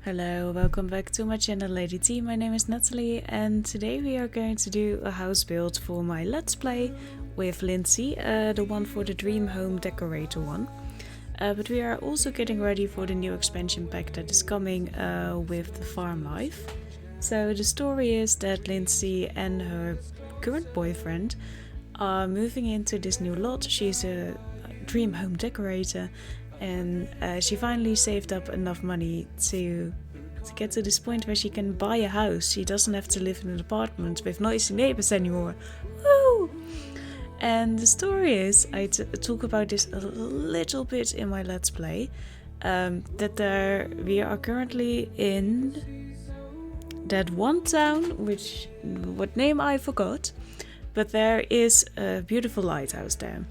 Hello, welcome back to my channel Lady T. My name is Nathalie and today we are going to do a house build for my Let's Play with Lindsey, the one for the Dream Home Decorator one. But we are also getting ready for the new expansion pack that is coming with the farm life. So the story is that Lindsey and her current boyfriend are moving into this new lot. She's a Dream Home Decorator. And she finally saved up enough money to get to this point where she can buy a house. She doesn't have to live in an apartment with noisy neighbors anymore. Woo! And the story is, I talk about this a little bit in my Let's Play, that we are currently in that one town, what name I forgot, but there is a beautiful lighthouse there.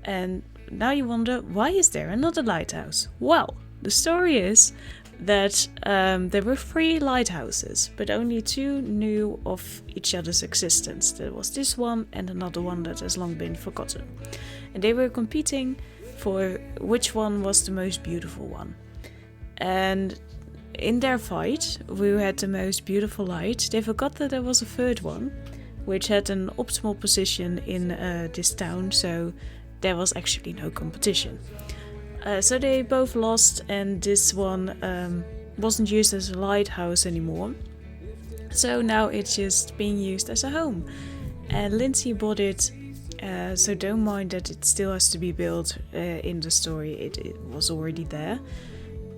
And now you wonder, why is there another lighthouse? Well, the story is that there were 3 lighthouses, but only 2 knew of each other's existence. There was this one and another one that has long been forgotten. And they were competing for which one was the most beautiful one. And in their fight, who had the most beautiful light, they forgot that there was a 3rd one, which had an optimal position in this town, so there was actually no competition. So they both lost, and this one wasn't used as a lighthouse anymore. So now it's just being used as a home. And Lindsey bought it, so don't mind that it still has to be built in the story. It was already there.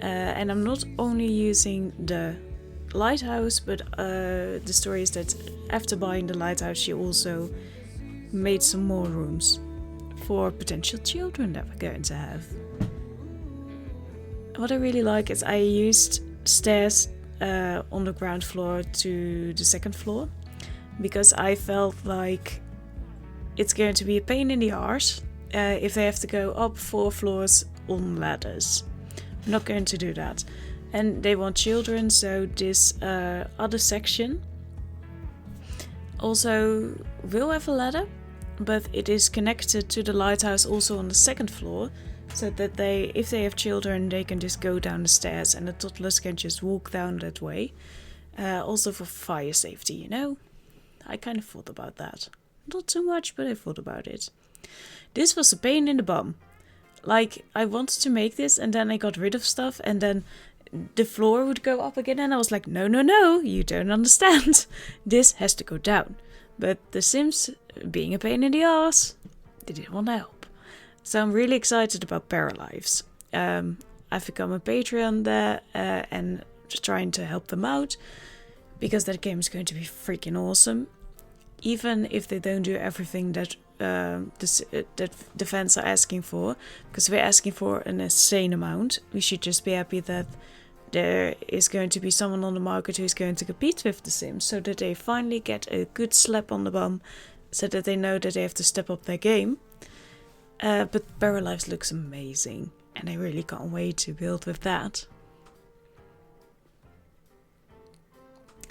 And I'm not only using the lighthouse, but the story is that after buying the lighthouse, she also made some more rooms for potential children that we're going to have. What I really like is I used stairs on the ground floor to the 2nd floor, because I felt like it's going to be a pain in the arse if they have to go up 4 floors on ladders. I'm not going to do that. And they want children, so this other section also will have a ladder, but it is connected to the lighthouse also on the 2nd floor, so that if they have children, they can just go down the stairs and the toddlers can just walk down that way. Also for fire safety, you know? I kind of thought about that. Not too much, but I thought about it. This was a pain in the bum. Like, I wanted to make this and then I got rid of stuff and then the floor would go up again and I was like, no, you don't understand. This has to go down. But the Sims, being a pain in the ass, they didn't want to help. So I'm really excited about Paralives. I've become a Patreon there and just trying to help them out, because that game is going to be freaking awesome. Even if they don't do everything that the fans are asking for, because we're asking for an insane amount. We should just be happy that there is going to be someone on the market who's going to compete with the Sims, so that they finally get a good slap on the bum, so that they know that they have to step up their game. But Paralives looks amazing, and I really can't wait to build with that.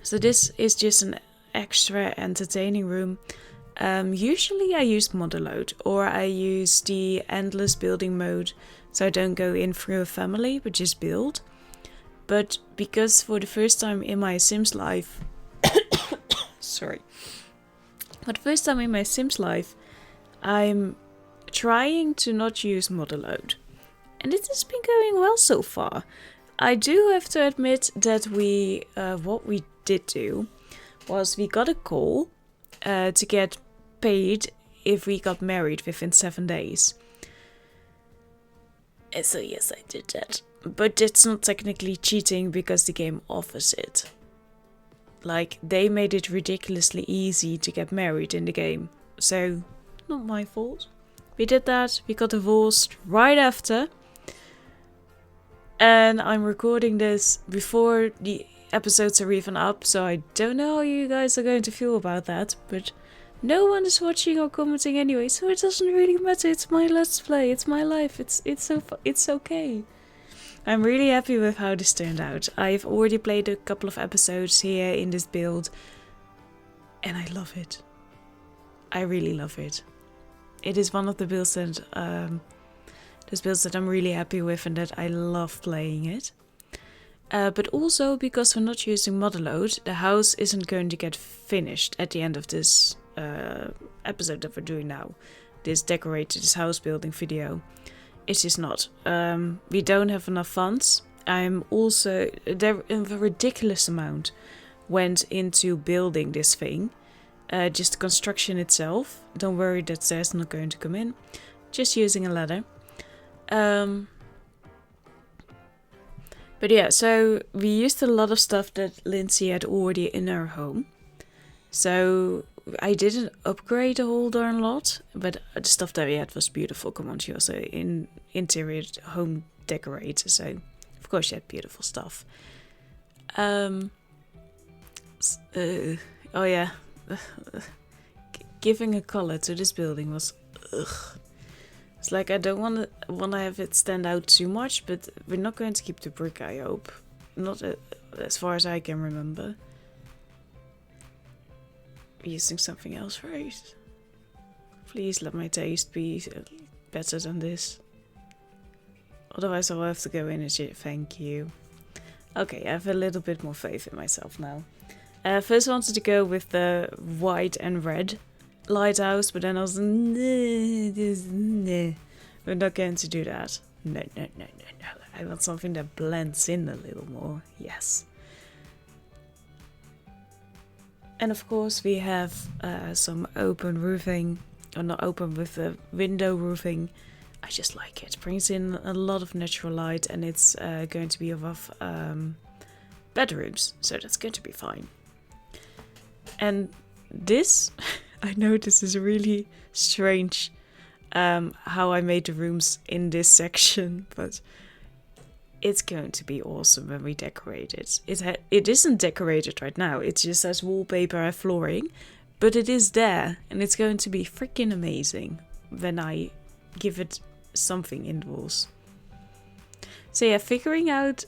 So this is just an extra entertaining room. Usually I use Modeload, or I use the endless building mode, so I don't go in through a family, but just build. But because for the first time in my Sims life, sorry, for the first time in my Sims life, I'm trying to not use Modeload, and it has been going well so far. I do have to admit that what we did do was we got a call to get paid if we got married within 7 days. And so yes, I did that. But it's not technically cheating because the game offers it. Like, they made it ridiculously easy to get married in the game. So, not my fault. We did that, we got divorced right after. And I'm recording this before the episodes are even up, so I don't know how you guys are going to feel about that. But no one is watching or commenting anyway, so it doesn't really matter. It's my Let's Play, it's my life, it's okay. I'm really happy with how this turned out. I've already played a couple of episodes here in this build, and I love it. I really love it. It is one of the builds that I'm really happy with and that I love playing it. But also because we're not using motherload, the house isn't going to get finished at the end of this episode that we're doing now. This decorated, this house building video. It is not. We don't have enough funds. I'm also, there a ridiculous amount went into building this thing. Just the construction itself. Don't worry, that stairs not going to come in. Just using a ladder. But yeah, so we used a lot of stuff that Lindsey had already in her home. So I didn't upgrade a whole darn lot, but the stuff that we had was beautiful. Come on, she was an interior home decorator, so of course she had beautiful stuff. Oh yeah, giving a color to this building was ugh. It's like I don't want to have it stand out too much, but we're not going to keep the brick, I hope. Not as far as I can remember. Using something else, right? Please let my taste be better than this. Otherwise I'll have to go in and say thank you. Okay, I have a little bit more faith in myself now. First I wanted to go with the white and red lighthouse, but then I was nah, we're not going to do that. No. I want something that blends in a little more. Yes. And of course we have some open roofing, or not open, with the window roofing. I just like it. Brings in a lot of natural light, and it's going to be above bedrooms, so that's going to be fine. And this, I know this is really strange how I made the rooms in this section, but it's going to be awesome when we decorate it. It isn't decorated right now, it just has wallpaper and flooring, but it is there, and it's going to be freaking amazing when I give it something indoors. So yeah, figuring out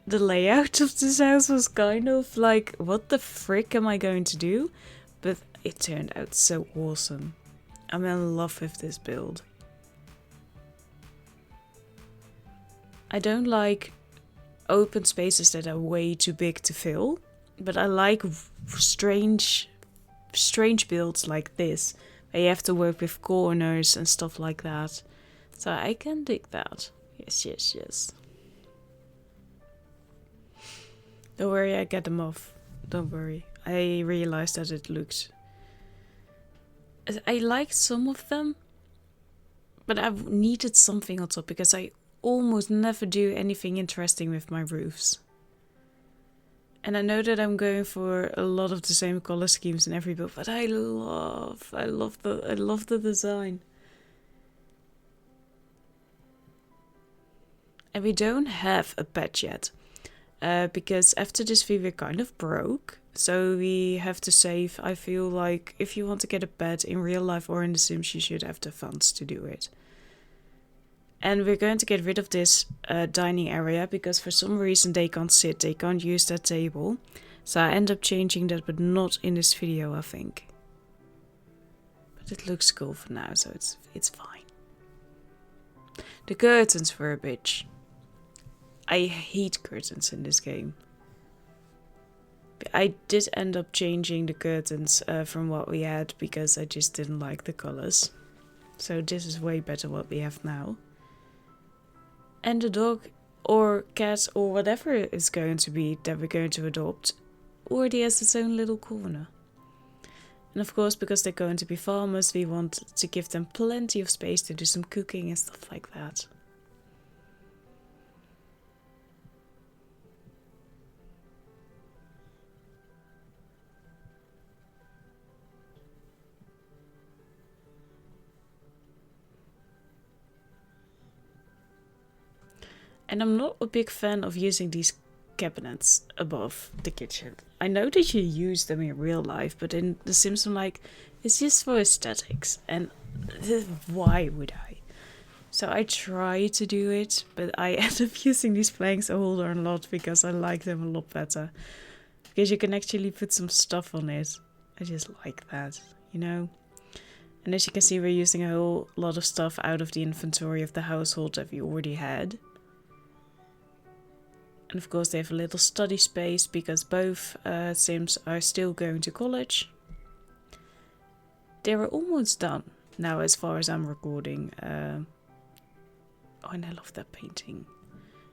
the layout of this house was kind of like, what the frick am I going to do? But it turned out so awesome. I'm in love with this build. I don't like open spaces that are way too big to fill, but I like strange builds like this, where you have to work with corners and stuff like that. So I can dig that. Yes. Don't worry, I get them off. Don't worry. I realized that it looked... I liked some of them, but I needed something on top because I almost never do anything interesting with my roofs. And I know that I'm going for a lot of the same color schemes in every build, but I love the design. And we don't have a bed yet, because after this we were kind of broke. So we have to save. I feel like if you want to get a bed in real life or in The Sims, you should have the funds to do it. And we're going to get rid of this dining area because for some reason they can't sit, they can't use that table. So I end up changing that, but not in this video, I think. But it looks cool for now, so it's fine. The curtains were a bitch. I hate curtains in this game. I did end up changing the curtains from what we had because I just didn't like the colors. So this is way better what we have now. And the dog or cat or whatever it's going to be that we're going to adopt already has its own little corner. And of course, because they're going to be farmers, we want to give them plenty of space to do some cooking and stuff like that. And I'm not a big fan of using these cabinets above the kitchen. I know that you use them in real life, but in The Sims I'm like, it's just for aesthetics. And why would I? So I try to do it, but I end up using these planks a whole darn lot because I like them a lot better. Because you can actually put some stuff on it. I just like that, you know? And as you can see, we're using a whole lot of stuff out of the inventory of the household that we already had. And of course they have a little study space because both Sims are still going to college. They were almost done now as far as I'm recording. Oh, and I love that painting.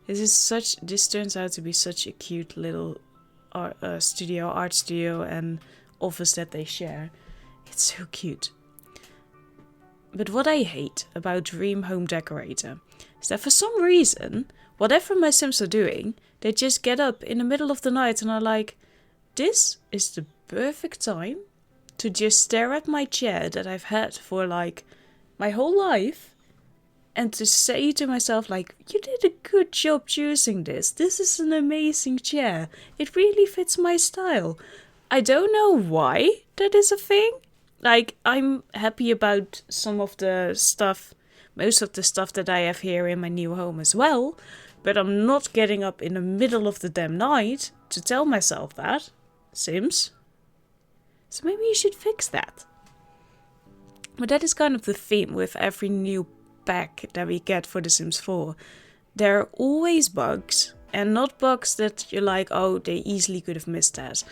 This turns out to be such a cute little art studio and office that they share. It's so cute. But what I hate about Dream Home Decorator is that for some reason, whatever my Sims are doing, they just get up in the middle of the night and are like, this is the perfect time to just stare at my chair that I've had for like my whole life and to say to myself like, you did a good job choosing this. This is an amazing chair. It really fits my style. I don't know why that is a thing. Like, I'm happy about some of the stuff, most of the stuff that I have here in my new home as well, but I'm not getting up in the middle of the damn night to tell myself that, Sims. So maybe you should fix that. But that is kind of the theme with every new pack that we get for The Sims 4. There are always bugs, and not bugs that you're like, oh, they easily could have missed that.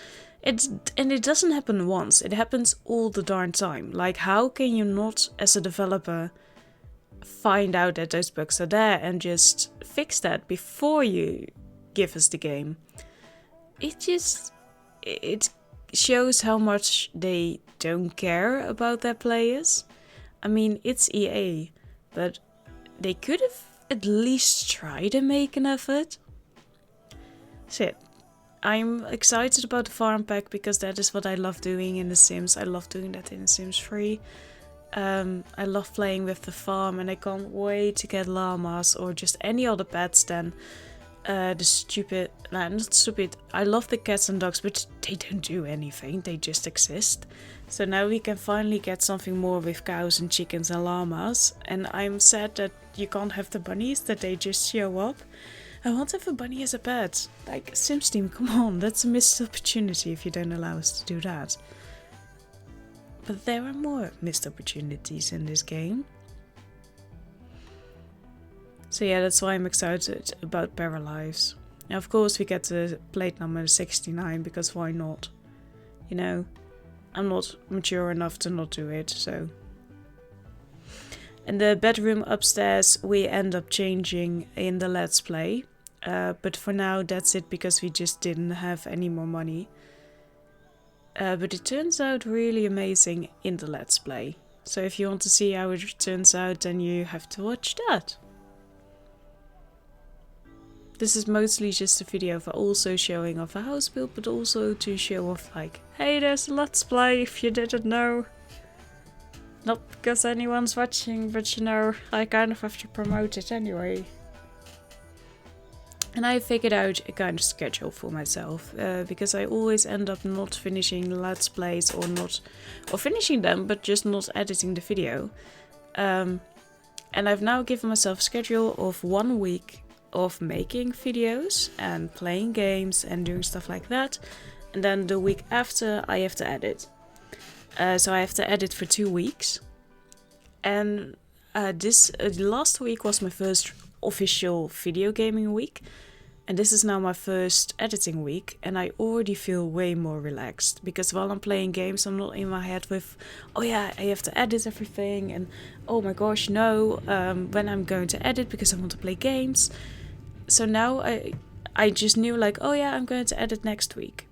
And it doesn't happen once, it happens all the darn time. Like, how can you not, as a developer, find out that those bugs are there and just fix that before you give us the game? It shows how much they don't care about their players. I mean, it's EA, but they could have at least tried to make an effort. So yeah, I'm excited about the farm pack because that is what I love doing in The Sims. I love doing that in The Sims 3. I love playing with the farm and I can't wait to get llamas or just any other pets than not stupid. I love the cats and dogs, but they don't do anything. They just exist. So now we can finally get something more with cows and chickens and llamas. And I'm sad that you can't have the bunnies, that they just show up. I want to have a bunny as a pet. Like, Sims team, come on, that's a missed opportunity if you don't allow us to do that. But there are more missed opportunities in this game. So yeah, that's why I'm excited about Paralives. Now, of course, we get the plate number 69, because why not? You know, I'm not mature enough to not do it, so. In the bedroom upstairs, we end up changing in the Let's Play. But for now, that's it, because we just didn't have any more money. But it turns out really amazing in the Let's Play. So if you want to see how it turns out, then you have to watch that. This is mostly just a video for also showing off a house build, but also to show off like, hey, there's a Let's Play if you didn't know. Not because anyone's watching, but you know, I kind of have to promote it anyway. And I figured out a kind of schedule for myself, because I always end up not finishing Let's Plays or finishing them, but just not editing the video. And I've now given myself a schedule of 1 week of making videos and playing games and doing stuff like that. And then the week after I have to edit. So I have to edit for 2 weeks. And this last week was my first official video gaming week. And this is now my first editing week. And I already feel way more relaxed. Because while I'm playing games, I'm not in my head with, oh yeah, I have to edit everything. And oh my gosh, no, when I'm going to edit because I want to play games. So now I just knew like, oh yeah, I'm going to edit next week.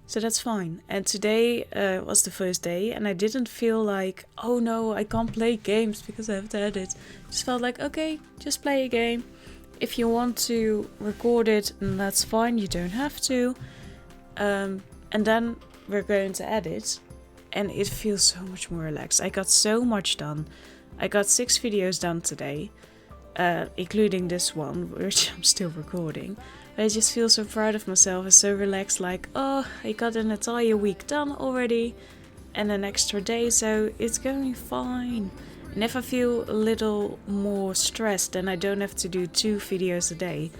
So that's fine. And today was the first day and I didn't feel like, oh no, I can't play games because I have to edit. Just felt like, okay, just play a game. If you want to record it, then that's fine, you don't have to. And then we're going to edit and it feels so much more relaxed. I got so much done. I got 6 videos done today, including this one, which I'm still recording. I just feel so proud of myself and so relaxed, like, oh, I got an entire week done already and an extra day, so it's going fine. And if I feel a little more stressed, then I don't have to do 2 videos a day.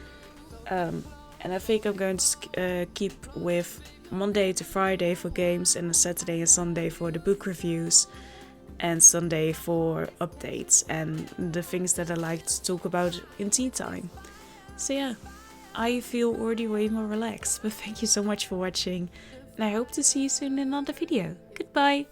And I think I'm going to keep with Monday to Friday for games and a Saturday and Sunday for the book reviews and Sunday for updates and the things that I like to talk about in tea time. So yeah. I feel already way more relaxed. But thank you so much for watching, and I hope to see you soon in another video. Goodbye!